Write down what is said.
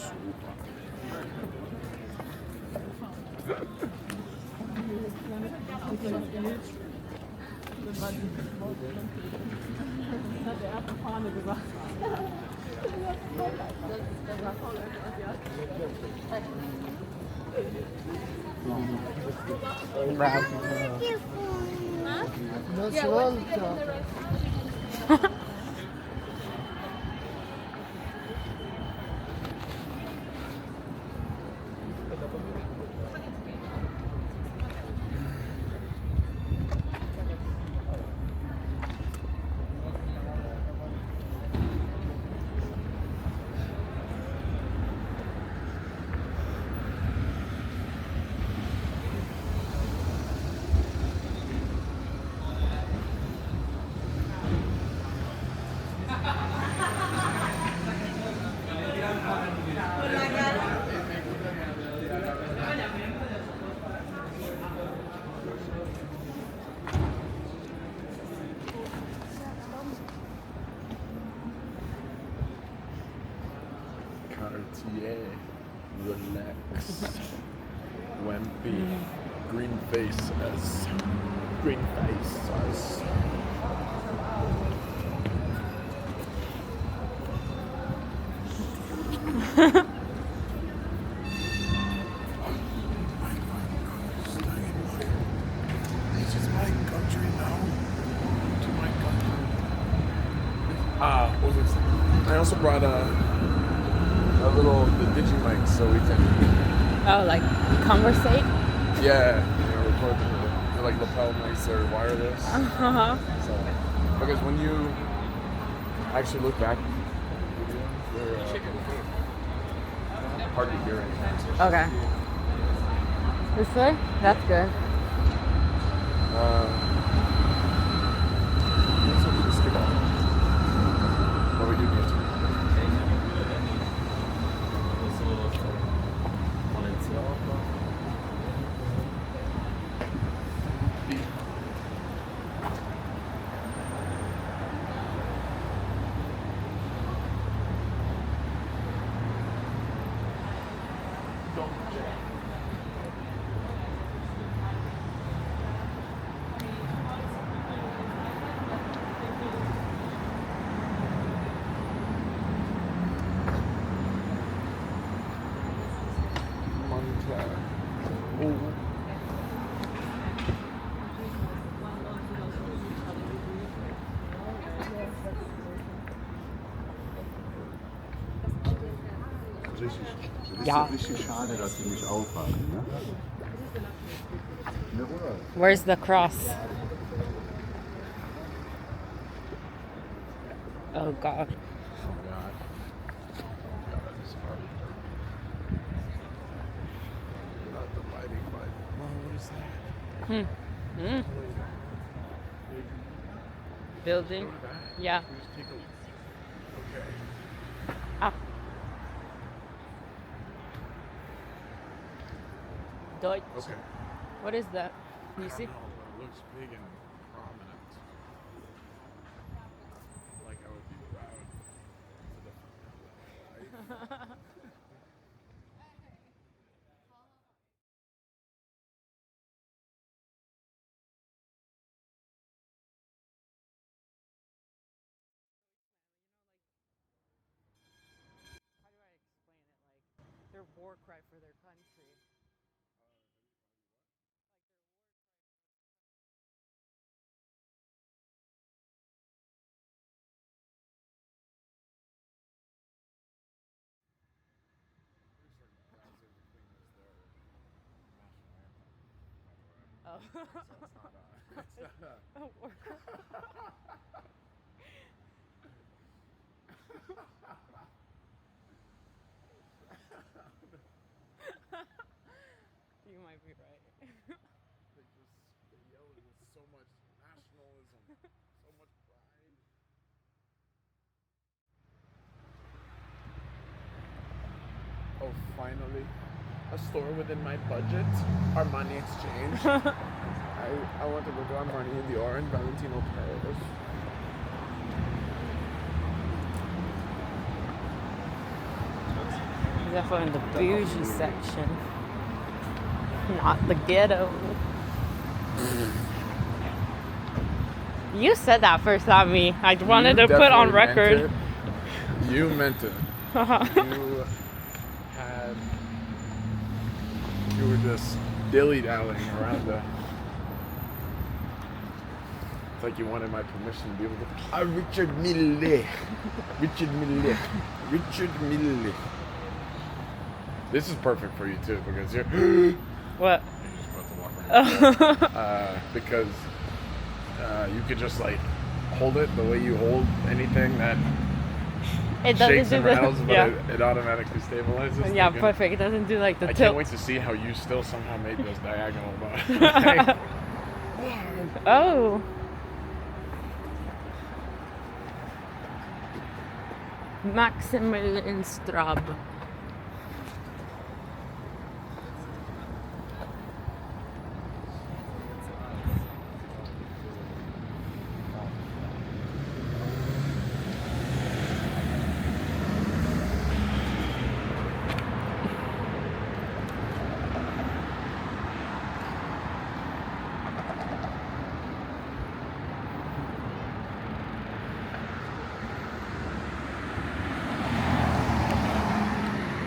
Super. Hat der erste Fahne gesagt. Cartier, relax, Wimpy, green faces, green faces. This is my country now. To my country. What was I saying? I also brought a little Digimic so we can Like conversate? Record the like lapel mics or wireless. So because when you actually look back they're hardly hearing. Okay. This way? That's good. So we just skip off. But we do need to. Ja. Richtig schade, dass sie nicht aufhaben. Ne? Where's the cross? Oh God. Building? Yeah. Ah. Deutsch. Okay. What is that? Can you see? It looks big and prominent. Like I would be proud to the right? Their war cry for their country. Oh. So it's not a war cry. You might be right. They yell it with so much nationalism, so much pride. Oh, finally, a store within my budget. Armani Exchange. I want to go to Armani in Dior and Valentino Paris. Definitely in the bougie section. Not the ghetto. You said that first, not me. I wanted to put on record. You meant it. You were just dilly-dallying around the... It's like you wanted my permission to be able to... Richard Mille. This is perfect for you too, because you're... What? You're just about to walk around. Because you could just like hold it the way you hold anything that It doesn't shakes do and the rattles, but yeah. it automatically stabilizes. Yeah, Thinking, perfect. It doesn't do like the I tilt. can't wait to see how you still somehow made those diagonal bars. Oh. Maximilian Strase.